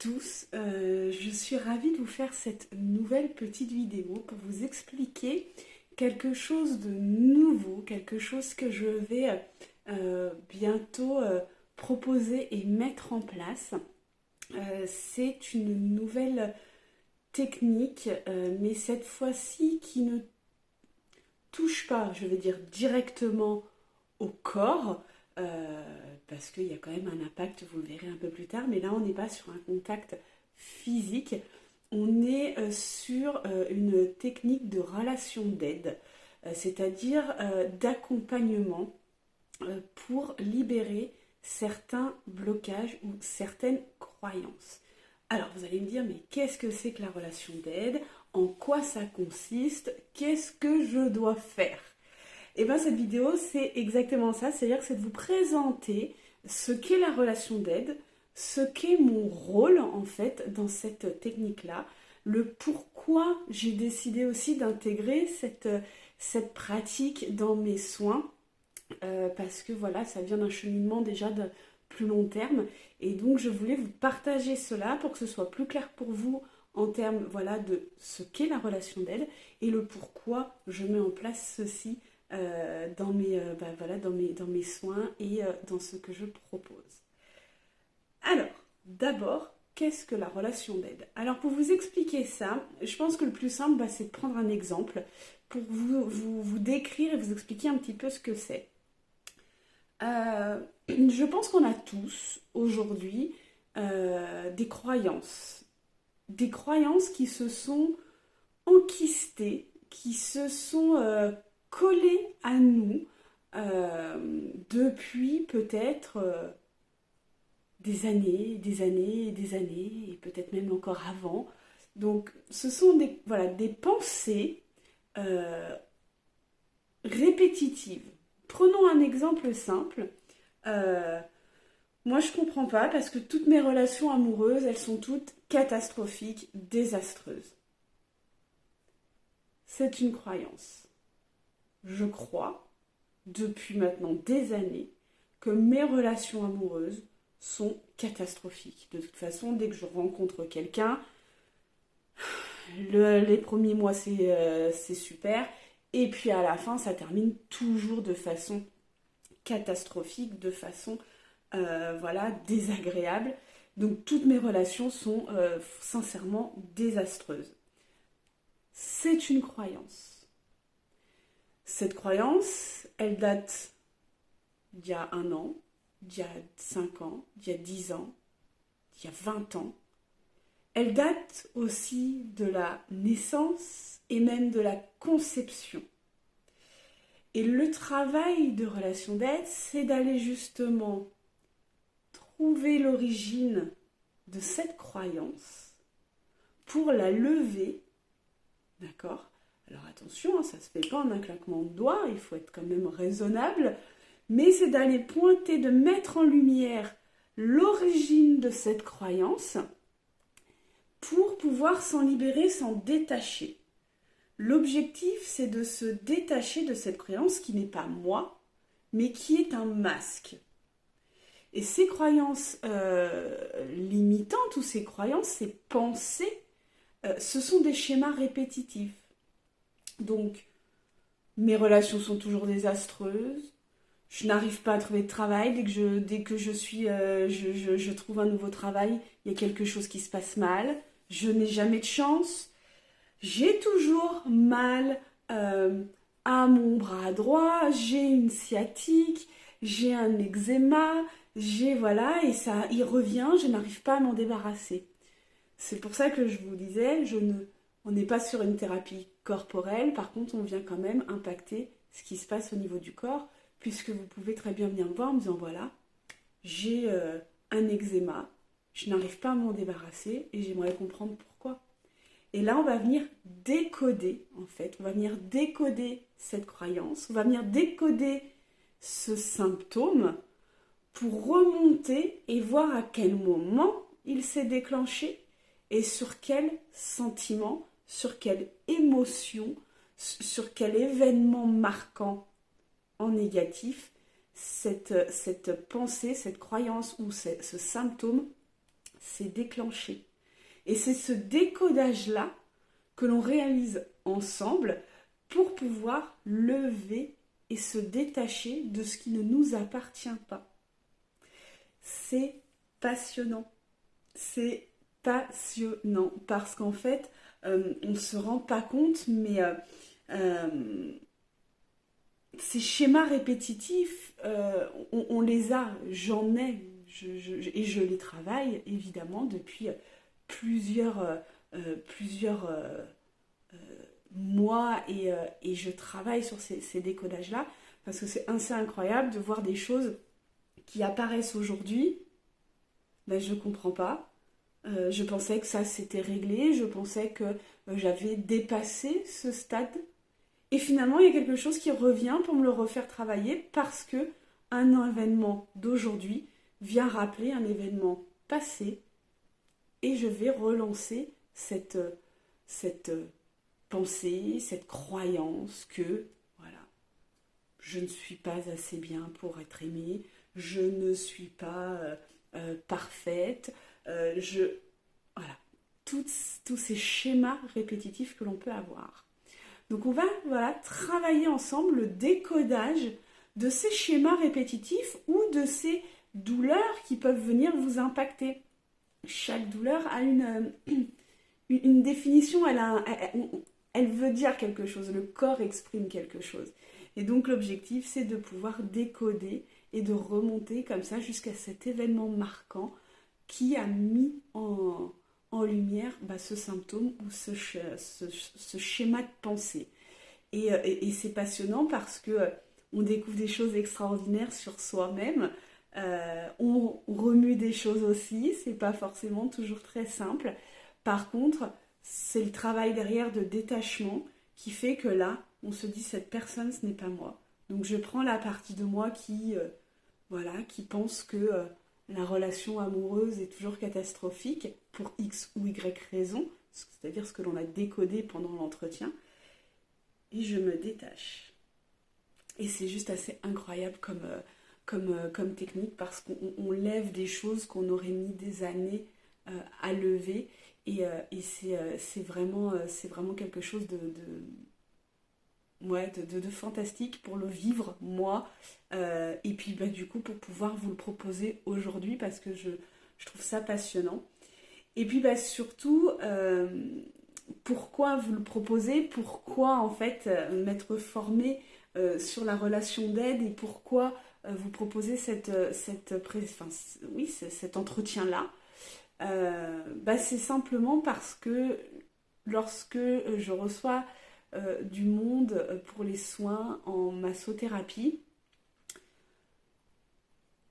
tous, je suis ravie de vous faire cette nouvelle petite vidéo pour vous expliquer quelque chose de nouveau, quelque chose que je vais bientôt proposer et mettre en place. C'est une nouvelle technique, mais cette fois-ci qui ne touche pas, je vais dire, directement au corps, parce qu'il y a quand même un impact, vous le verrez un peu plus tard, mais là on n'est pas sur un contact physique, on est sur une technique de relation d'aide, c'est-à-dire d'accompagnement pour libérer certains blocages ou certaines croyances. Alors vous allez me dire, mais qu'est-ce que c'est que la relation d'aide? En quoi ça consiste? Qu'est-ce que je dois faire? Et bien cette vidéo c'est exactement ça, c'est-à-dire que c'est de vous présenter ce qu'est la relation d'aide, ce qu'est mon rôle en fait dans cette technique-là, le pourquoi j'ai décidé aussi d'intégrer cette pratique dans mes soins, parce que voilà, ça vient d'un cheminement déjà de plus long terme, et donc je voulais vous partager cela pour que ce soit plus clair pour vous en termes voilà, de ce qu'est la relation d'aide et le pourquoi je mets en place ceci dans mes soins et dans ce que je propose. Alors, d'abord, qu'est-ce que la relation d'aide? Alors, pour vous expliquer ça, je pense que le plus simple, c'est de prendre un exemple pour vous décrire et vous expliquer un petit peu ce que c'est. Je pense qu'on a tous, aujourd'hui, des croyances qui se sont enquistées, qui se sont collées à nous depuis peut-être des années, des années et des années, et peut-être même encore avant. Donc ce sont des pensées répétitives. Prenons un exemple simple. Moi, je comprends pas parce que toutes mes relations amoureuses, elles sont toutes catastrophiques, désastreuses. C'est une croyance. Je crois, depuis maintenant des années, que mes relations amoureuses sont catastrophiques. De toute façon, dès que je rencontre quelqu'un, les premiers mois, c'est super. Et puis à la fin, ça termine toujours de façon catastrophique, de façon désagréable. Donc toutes mes relations sont sincèrement désastreuses. C'est une croyance. Cette croyance, elle date d'il y a 1 an, d'il y a 5 ans, d'il y a 10 ans, d'il y a 20 ans. Elle date aussi de la naissance et même de la conception. Et le travail de relation d'aide, c'est d'aller justement trouver l'origine de cette croyance pour la lever, d'accord? Alors attention, ça ne se fait pas en un claquement de doigts, il faut être quand même raisonnable, mais c'est d'aller pointer, de mettre en lumière l'origine de cette croyance pour pouvoir s'en libérer, s'en détacher. L'objectif, c'est de se détacher de cette croyance qui n'est pas moi, mais qui est un masque. Et ces croyances limitantes ou ces croyances, ces pensées, ce sont des schémas répétitifs. Donc, mes relations sont toujours désastreuses. Je n'arrive pas à trouver de travail. Dès que je trouve un nouveau travail, il y a quelque chose qui se passe mal. Je n'ai jamais de chance. J'ai toujours mal à mon bras droit. J'ai une sciatique. J'ai un eczéma. Et ça, il revient. Je n'arrive pas à m'en débarrasser. C'est pour ça que je vous disais, on n'est pas sur une thérapie corporelle, par contre on vient quand même impacter ce qui se passe au niveau du corps, puisque vous pouvez très bien venir me voir en me disant voilà, j'ai un eczéma, je n'arrive pas à m'en débarrasser et j'aimerais comprendre pourquoi. Et là on va venir décoder en fait, on va venir décoder cette croyance, on va venir décoder ce symptôme pour remonter et voir à quel moment il s'est déclenché et sur quel sentiment, sur quelle émotion, sur quel événement marquant en négatif cette pensée, cette croyance ou ce symptôme c'est déclenché. Et c'est ce décodage-là que l'on réalise ensemble pour pouvoir lever et se détacher de ce qui ne nous appartient pas. C'est passionnant. C'est passionnant parce qu'en fait, on ne se rend pas compte, mais ces schémas répétitifs, on les a, j'en ai, et je les travaille évidemment depuis plusieurs mois et je travaille sur ces décodages-là parce que c'est assez incroyable de voir des choses qui apparaissent aujourd'hui. Ben, je ne comprends pas. Je pensais que ça s'était réglé, je pensais que j'avais dépassé ce stade. Et finalement, il y a quelque chose qui revient pour me le refaire travailler parce que un événement d'aujourd'hui vient rappeler un événement passé et je vais relancer cette pensée, cette croyance que voilà, je ne suis pas assez bien pour être aimée, je ne suis pas parfaite, voilà, tous ces schémas répétitifs que l'on peut avoir. Donc on va travailler ensemble le décodage de ces schémas répétitifs ou de ces douleurs qui peuvent venir vous impacter. Chaque douleur a une définition, elle veut dire quelque chose, le corps exprime quelque chose. Et donc l'objectif, c'est de pouvoir décoder et de remonter comme ça jusqu'à cet événement marquant qui a mis en lumière ce symptôme ou ce schéma de pensée. Et c'est passionnant parce que on découvre des choses extraordinaires sur soi-même, on remue des choses aussi, c'est pas forcément toujours très simple. Par contre, c'est le travail derrière de détachement qui fait que là, on se dit cette personne, ce n'est pas moi. Donc je prends la partie de moi qui pense que la relation amoureuse est toujours catastrophique pour X ou Y raison, c'est-à-dire ce que l'on a décodé pendant l'entretien, et je me détache. Et c'est juste assez incroyable comme technique parce qu'on lève des choses qu'on aurait mis des années à lever et c'est vraiment quelque chose de fantastique pour le vivre moi et puis du coup pour pouvoir vous le proposer aujourd'hui parce que je trouve ça passionnant et puis surtout pourquoi vous le proposez, pourquoi en fait m'être formée sur la relation d'aide et pourquoi vous proposez cet entretien-là. C'est simplement parce que lorsque je reçois du monde pour les soins en massothérapie,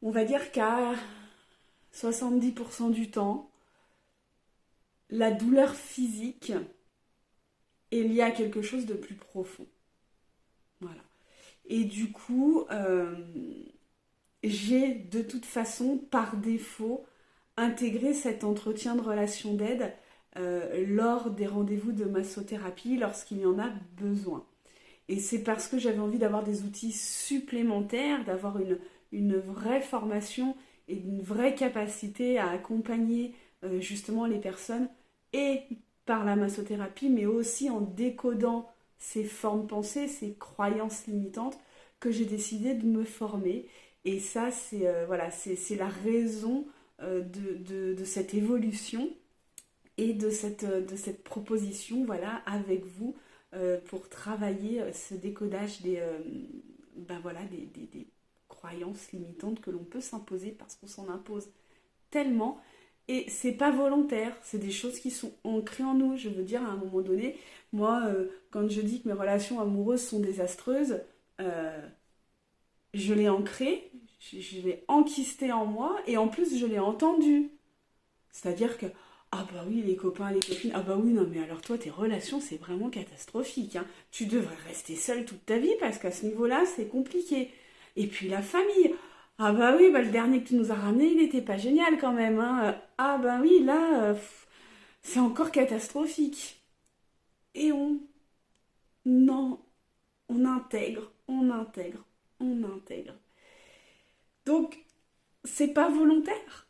on va dire qu'à 70% du temps, la douleur physique est liée à quelque chose de plus profond. Voilà. Et du coup, j'ai de toute façon, par défaut, intégré cet entretien de relation d'aide lors des rendez-vous de massothérapie lorsqu'il y en a besoin. Et c'est parce que j'avais envie d'avoir des outils supplémentaires, d'avoir une vraie formation et une vraie capacité à accompagner justement les personnes et par la massothérapie, mais aussi en décodant ces formes pensées, ces croyances limitantes, que j'ai décidé de me former. Et ça, c'est la raison de cette évolution et de cette proposition avec vous pour travailler ce décodage des croyances limitantes que l'on peut s'imposer parce qu'on s'en impose tellement. Et c'est pas volontaire, c'est des choses qui sont ancrées en nous. Je veux dire, à un moment donné, moi, quand je dis que mes relations amoureuses sont désastreuses, je l'ai ancré, je l'ai enquisté en moi, et en plus, je l'ai entendu. C'est-à-dire que, ah bah oui, les copains, les copines, ah bah oui, non mais alors toi, tes relations, c'est vraiment catastrophique. Hein. Tu devrais rester seule toute ta vie, parce qu'à ce niveau-là, c'est compliqué. Et puis la famille... Ah bah oui, le dernier que tu nous as ramené, il n'était pas génial quand même. Hein. Ah bah oui, là, c'est encore catastrophique. Et non, on intègre. Donc, c'est pas volontaire.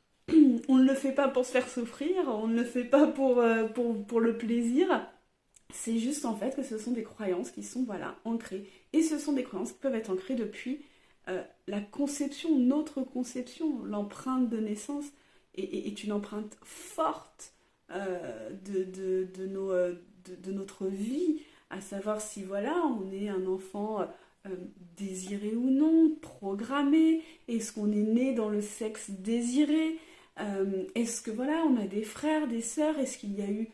On ne le fait pas pour se faire souffrir, on ne le fait pas pour le plaisir. C'est juste en fait que ce sont des croyances qui sont voilà, ancrées. Et ce sont des croyances qui peuvent être ancrées depuis la conception, notre conception, l'empreinte de naissance est une empreinte forte de notre vie, à savoir si voilà, on est un enfant désiré ou non, programmé, est-ce qu'on est né dans le sexe désiré, est-ce que voilà, on a des frères, des sœurs, est-ce qu'il y a eu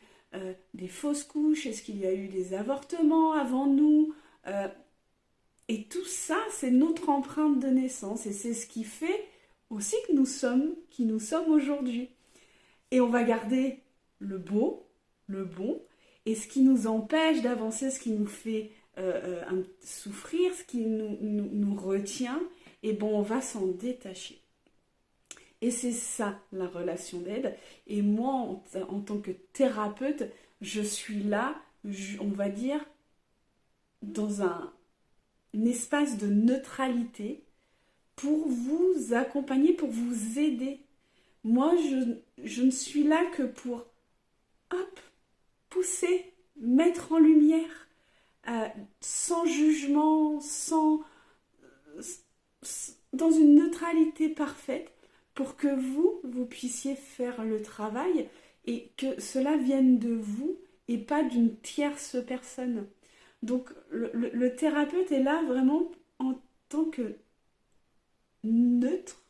des fausses couches, est-ce qu'il y a eu des avortements avant nous, et tout ça, c'est notre empreinte de naissance et c'est ce qui fait aussi que qui nous sommes aujourd'hui. Et on va garder le beau, le bon, et ce qui nous empêche d'avancer, ce qui nous fait souffrir, ce qui nous retient, et bon, on va s'en détacher. Et c'est ça, la relation d'aide. Et moi, en tant que thérapeute, je suis là, on va dire, dans un espace de neutralité pour vous accompagner, pour vous aider. Moi, je ne suis là que pour, hop, pousser, mettre en lumière, sans jugement, dans une neutralité parfaite, pour que vous puissiez faire le travail et que cela vienne de vous et pas d'une tierce personne. Donc le thérapeute est là vraiment en tant que neutre,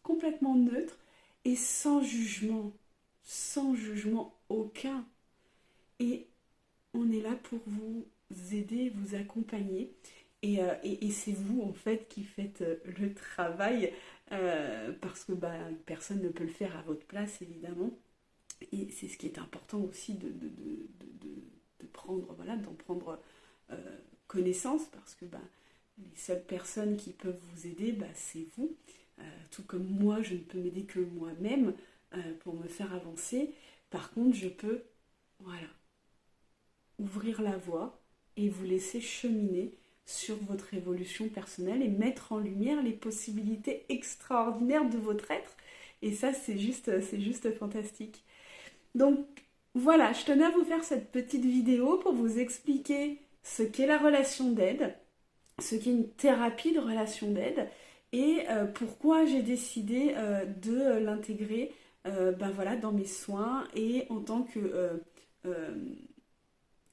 complètement neutre et sans jugement aucun. Et on est là pour vous aider, vous accompagner. Et c'est vous en fait qui faites le travail parce que personne ne peut le faire à votre place évidemment. Et c'est ce qui est important aussi de prendre, voilà, d'en prendre connaissance parce que les seules personnes qui peuvent vous aider, c'est vous. Tout comme moi, je ne peux m'aider que moi-même pour me faire avancer. Par contre, je peux, voilà, ouvrir la voie et vous laisser cheminer sur votre évolution personnelle et mettre en lumière les possibilités extraordinaires de votre être. Et ça, c'est juste fantastique. Donc, voilà, je tenais à vous faire cette petite vidéo pour vous expliquer ce qu'est la relation d'aide, ce qu'est une thérapie de relation d'aide et pourquoi j'ai décidé de l'intégrer voilà, dans mes soins et en tant que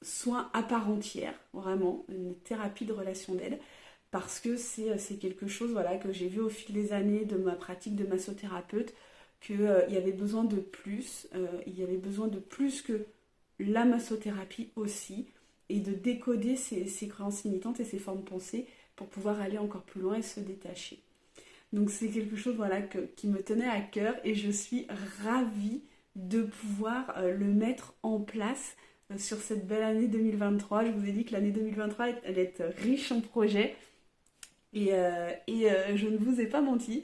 soin à part entière, vraiment, une thérapie de relation d'aide, parce que c'est quelque chose voilà, que j'ai vu au fil des années de ma pratique de massothérapeute, qu'il y avait besoin de plus, il y avait besoin de plus que la massothérapie aussi, et de décoder ces croyances limitantes et ces formes pensées pour pouvoir aller encore plus loin et se détacher. Donc c'est quelque chose voilà, qui me tenait à cœur et je suis ravie de pouvoir le mettre en place sur cette belle année 2023. Je vous ai dit que l'année 2023 allait être riche en projets et je ne vous ai pas menti.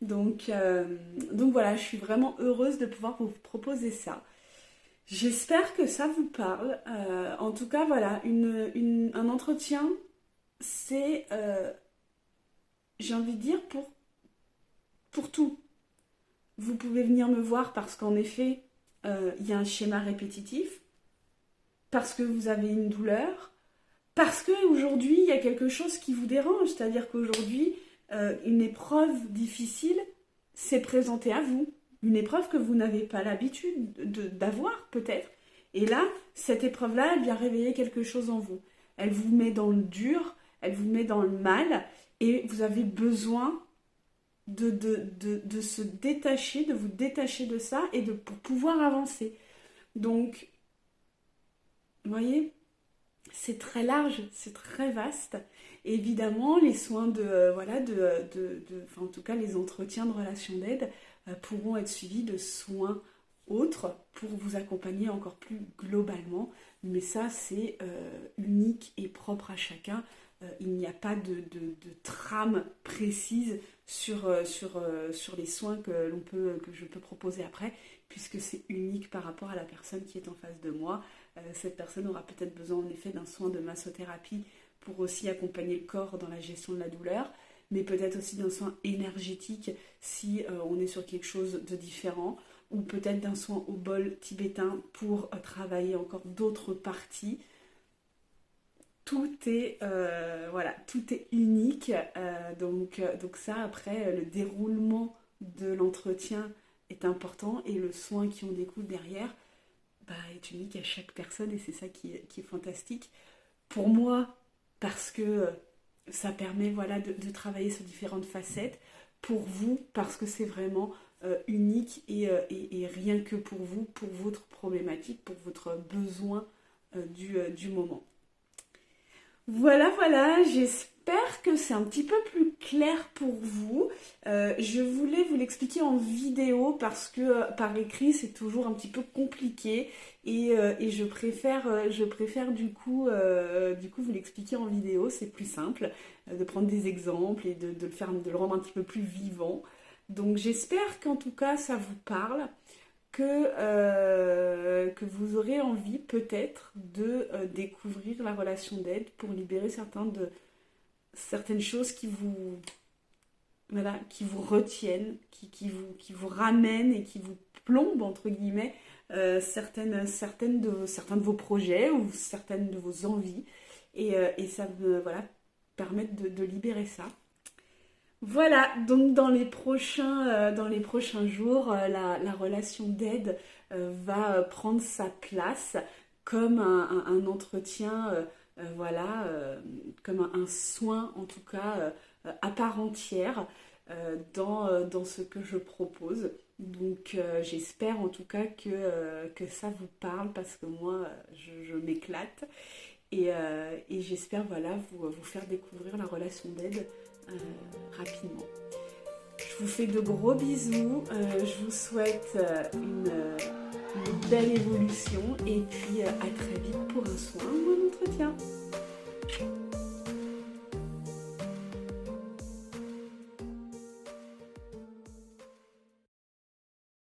Donc voilà, je suis vraiment heureuse de pouvoir vous proposer ça. J'espère que ça vous parle. En tout cas, voilà, un entretien, c'est, j'ai envie de dire, pour tout. Vous pouvez venir me voir parce qu'en effet, il y a un schéma répétitif, parce que vous avez une douleur, parce qu'aujourd'hui, il y a quelque chose qui vous dérange. C'est-à-dire qu'aujourd'hui, une épreuve difficile s'est présentée à vous. Une épreuve que vous n'avez pas l'habitude d'avoir peut-être. Et là, cette épreuve-là, elle vient réveiller quelque chose en vous. Elle vous met dans le dur, elle vous met dans le mal, et vous avez besoin de se détacher, de vous détacher de ça, et pour pouvoir avancer. Donc, vous voyez, c'est très large, c'est très vaste. Et évidemment, les soins enfin, en tout cas les entretiens de relations d'aide pourront être suivis de soins autres pour vous accompagner encore plus globalement. Mais ça, c'est unique et propre à chacun. Il n'y a pas de trame précise sur les soins que je peux proposer après, puisque c'est unique par rapport à la personne qui est en face de moi. Cette personne aura peut-être besoin en effet d'un soin de massothérapie pour aussi accompagner le corps dans la gestion de la douleur. mais peut-être aussi d'un soin énergétique si on est sur quelque chose de différent, ou peut-être d'un soin au bol tibétain pour travailler encore d'autres parties. Tout est, voilà, tout est unique, donc ça après le déroulement de l'entretien est important et le soin qui en découle derrière est unique à chaque personne et c'est ça qui est fantastique. Pour moi, parce que ça permet voilà, de travailler sur différentes facettes. Pour vous, parce que c'est vraiment unique et rien que pour vous, pour votre problématique, pour votre besoin du moment. Voilà, j'espère que c'est un petit peu plus clair pour vous. Je voulais vous l'expliquer en vidéo parce que par écrit c'est toujours un petit peu compliqué et je préfère du coup vous l'expliquer en vidéo, c'est plus simple de prendre des exemples et de le rendre un petit peu plus vivant. Donc j'espère qu'en tout cas ça vous parle. Que vous aurez envie peut-être de découvrir la relation d'aide pour libérer certaines choses qui vous retiennent, qui vous ramènent et qui vous plombent entre guillemets certains de vos projets ou certaines de vos envies et ça me permettre de libérer ça. Voilà, donc dans les prochains jours, la relation d'aide va prendre sa place comme un entretien, comme un soin en tout cas à part entière dans ce que je propose. Donc j'espère en tout cas que ça vous parle parce que moi je m'éclate et j'espère vous faire découvrir la relation d'aide rapidement. Je vous fais de gros bisous, je vous souhaite une belle évolution et puis à très vite pour un soin ou un entretien.